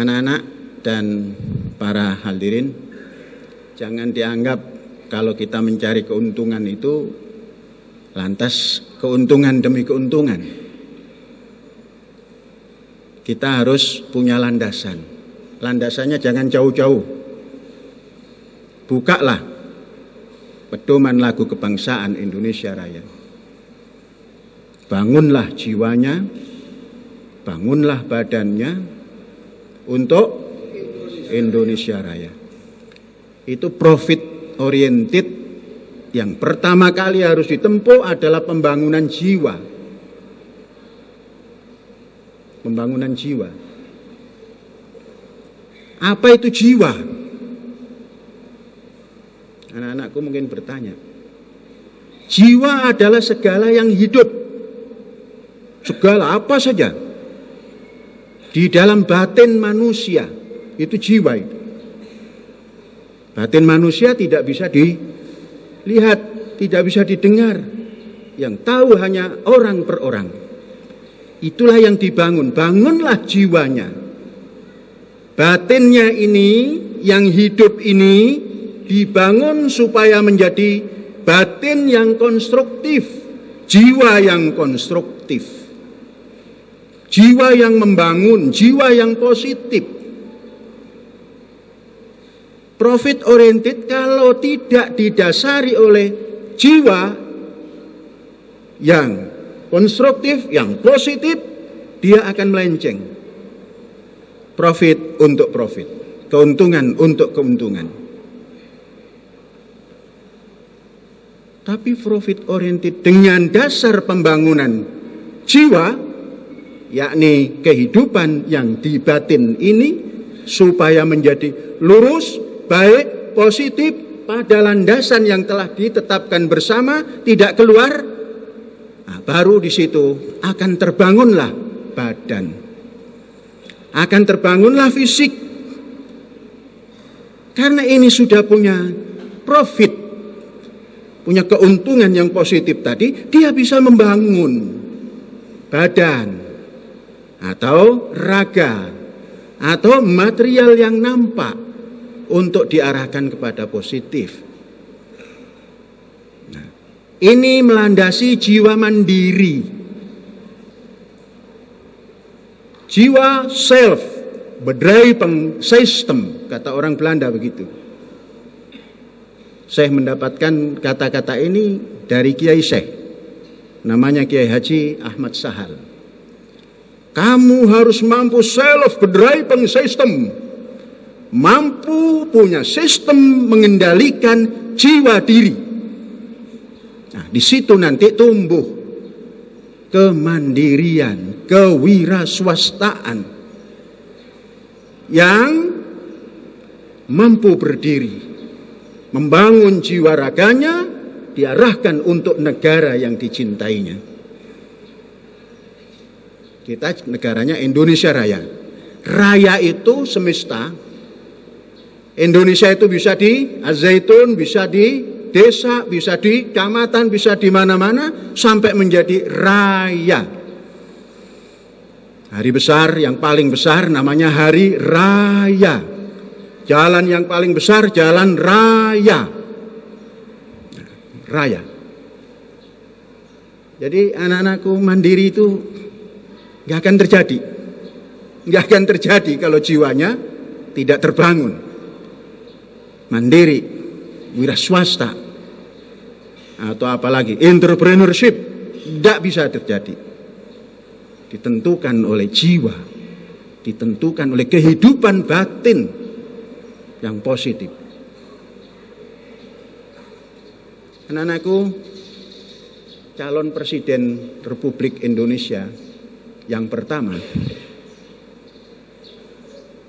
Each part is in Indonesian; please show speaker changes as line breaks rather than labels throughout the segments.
Anak-anak dan para hadirin, jangan dianggap kalau kita mencari keuntungan itu lantas keuntungan demi keuntungan. Kita harus punya landasan. Landasannya jangan jauh-jauh. Bukalah pedoman lagu kebangsaan Indonesia Raya. Bangunlah jiwanya, bangunlah badannya untuk Indonesia Raya. Itu profit oriented yang pertama kali harus ditempuh adalah pembangunan jiwa. Pembangunan jiwa. Apa itu jiwa? Anak-anakku mungkin bertanya. Jiwa adalah segala yang hidup. Segala apa saja. Di dalam batin manusia. Itu jiwa itu. Batin manusia tidak bisa dilihat, tidak bisa didengar. Yang tahu hanya orang per orang. Itulah yang dibangun. Bangunlah jiwanya. Batinnya ini, yang hidup ini, dibangun supaya menjadi batin yang konstruktif. Jiwa yang konstruktif. Jiwa yang membangun, jiwa yang positif. Profit oriented kalau tidak didasari oleh jiwa yang konstruktif, yang positif, dia akan melenceng. Profit untuk profit, keuntungan untuk keuntungan. Tapi profit oriented dengan dasar pembangunan jiwa, yakni kehidupan yang di batin ini, supaya menjadi lurus, baik, positif, pada landasan yang telah ditetapkan bersama, tidak keluar. Nah, baru di situ akan terbangunlah badan, akan terbangunlah fisik. Karena ini sudah punya profit, punya keuntungan yang positif tadi, dia bisa membangun badan atau raga atau material yang nampak untuk diarahkan kepada positif. Nah, ini melandasi jiwa mandiri, jiwa self, bedrijven system, kata orang Belanda begitu. Saya mendapatkan kata-kata ini dari Kiai Syekh, namanya Kiai Haji Ahmad Sahal. Kamu harus mampu self bedrijven system, mampu punya sistem mengendalikan jiwa diri. Nah, di situ nanti tumbuh kemandirian, kewiraswastaan yang mampu berdiri, membangun jiwa raganya, diarahkan untuk negara yang dicintainya. Kita negaranya Indonesia Raya. Raya itu semesta. Indonesia itu bisa di Al-Zaitun, bisa di desa, bisa di kecamatan, bisa di mana-mana, sampai menjadi raya. Hari besar, yang paling besar namanya Hari Raya. Jalan yang paling besar, Jalan Raya. Raya. Jadi anak-anakku, mandiri itu gak akan terjadi. Gak akan terjadi kalau jiwanya tidak terbangun. Mandiri, wira swasta, atau apalagi entrepreneurship, tidak bisa terjadi. Ditentukan oleh jiwa, ditentukan oleh kehidupan batin yang positif. Anak-anakku, calon Presiden Republik Indonesia yang pertama,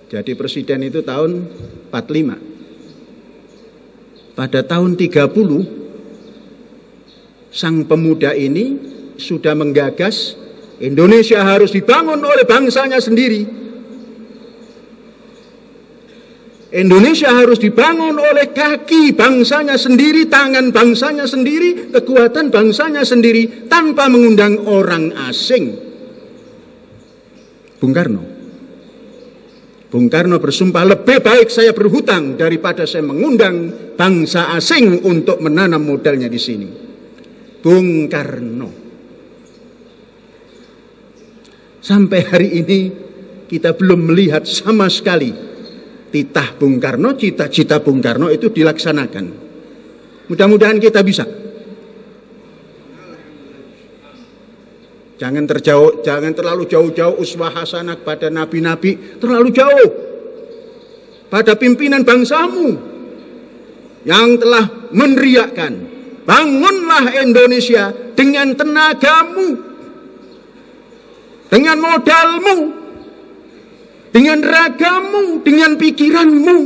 jadi presiden itu tahun 45. Pada tahun 30, sang pemuda ini sudah menggagas Indonesia harus dibangun oleh bangsanya sendiri. Indonesia harus dibangun oleh kaki bangsanya sendiri, tangan bangsanya sendiri, kekuatan bangsanya sendiri, tanpa mengundang orang asing. Bung Karno. Bung Karno bersumpah, lebih baik saya berhutang daripada saya mengundang bangsa asing untuk menanam modalnya di sini. Bung Karno. Sampai hari ini kita belum melihat sama sekali titah Bung Karno, cita-cita Bung Karno itu dilaksanakan. Mudah-mudahan kita bisa. Jangan terlalu jauh-jauh uswah hasanah pada nabi-nabi, terlalu jauh pada pimpinan bangsamu yang telah meneriakkan, bangunlah Indonesia dengan tenagamu, dengan modalmu, dengan ragamu, dengan pikiranmu.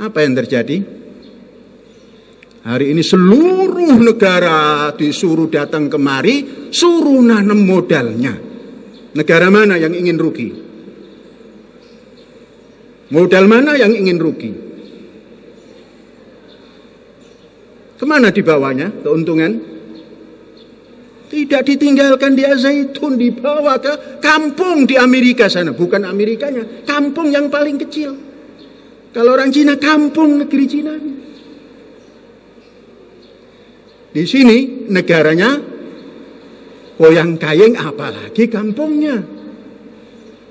Apa yang terjadi? Hari ini seluruh negara disuruh datang kemari, suruh nanam modalnya. Negara mana yang ingin rugi? Modal mana yang ingin rugi? Kemana dibawanya keuntungan? Tidak ditinggalkan di Zaitun, dibawa ke kampung di Amerika sana. Bukan Amerikanya, kampung yang paling kecil. Kalau orang Cina, kampung negeri Cina. Di sini negaranya koyang kayeng, apalagi kampungnya.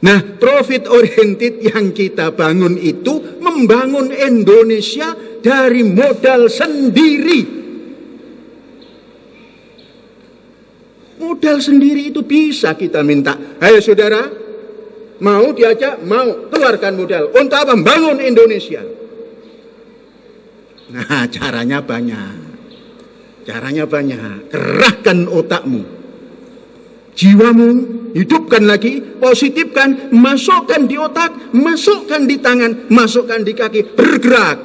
Nah, profit oriented yang kita bangun itu membangun Indonesia dari modal sendiri. Modal sendiri itu bisa kita minta. Hai saudara, mau diajak? Mau, keluarkan modal. Untuk apa? Membangun Indonesia. Nah, caranya banyak. Caranya banyak. Kerahkan otakmu, jiwamu, hidupkan lagi, positifkan, masukkan di otak, masukkan di tangan, masukkan di kaki, bergerak.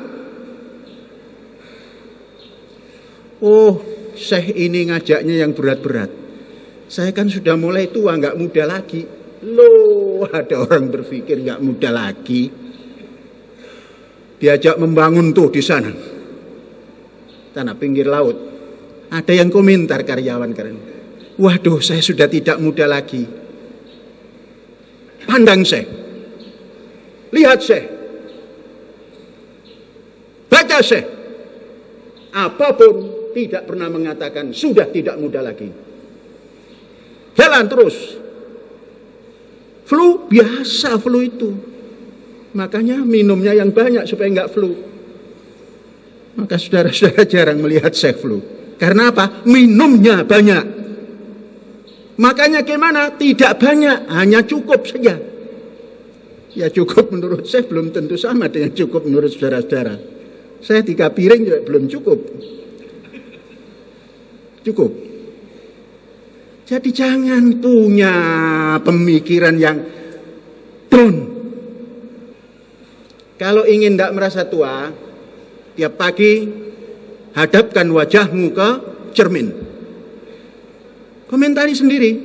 Oh, Syekh ini ngajaknya yang berat-berat. Saya kan sudah mulai tua, nggak muda lagi. Loh, ada orang berpikir nggak muda lagi. Diajak membangun tuh di sana, tanah pinggir laut. Ada yang komentar karyawan keren. Waduh, saya sudah tidak muda lagi. Pandang Syekh, lihat Syekh, baca Syekh. Apapun tidak pernah mengatakan sudah tidak muda lagi. Jalan terus. Flu biasa, flu itu. Makanya minumnya yang banyak supaya enggak flu. Maka saudara-saudara jarang melihat Syekh flu. Karena apa? Minumnya banyak. Makanya gimana? Tidak banyak, hanya cukup saja. Ya cukup menurut saya belum tentu sama dengan cukup menurut saudara-saudara. Saya 3 piring juga belum cukup. Cukup. Jadi jangan punya pemikiran yang down. Kalau ingin tidak merasa tua, tiap pagi hadapkan wajahmu ke cermin. Komentari sendiri.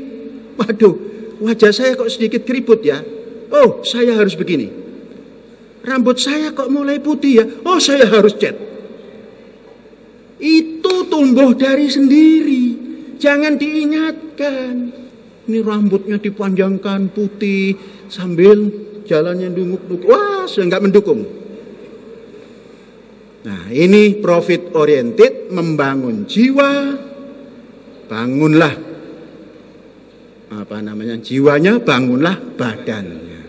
Waduh, wajah saya kok sedikit keriput ya. Oh, saya harus begini. Rambut saya kok mulai putih ya. Oh, saya harus cat. Itu tumbuh dari sendiri. Jangan diingatkan. Ini rambutnya dipanjangkan putih sambil jalannya dunguk-dunguk. Wah, saya nggak mendukung. Nah, ini profit oriented, membangun jiwa, bangunlah jiwanya, bangunlah badannya.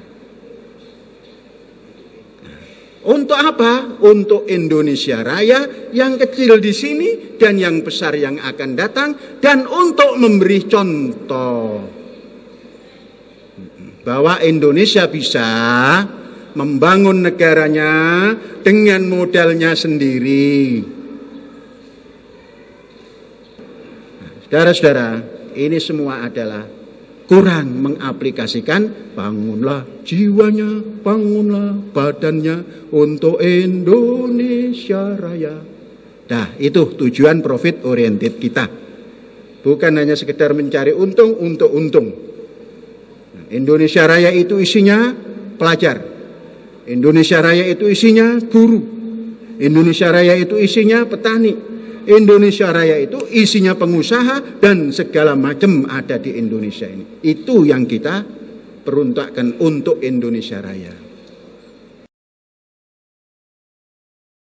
Nah, untuk apa? Untuk Indonesia Raya yang kecil di sini dan yang besar yang akan datang, dan untuk memberi contoh bahwa Indonesia bisa membangun negaranya dengan modalnya sendiri. Nah, saudara-saudara, ini semua adalah kurang mengaplikasikan bangunlah jiwanya, bangunlah badannya untuk Indonesia Raya. Nah, itu tujuan profit oriented kita. Bukan hanya sekedar mencari untung untuk untung. Nah, Indonesia Raya itu isinya pelajar. Indonesia Raya itu isinya guru. Indonesia Raya itu isinya petani. Indonesia Raya itu isinya pengusaha dan segala macam ada di Indonesia ini. Itu yang kita peruntukkan untuk Indonesia Raya.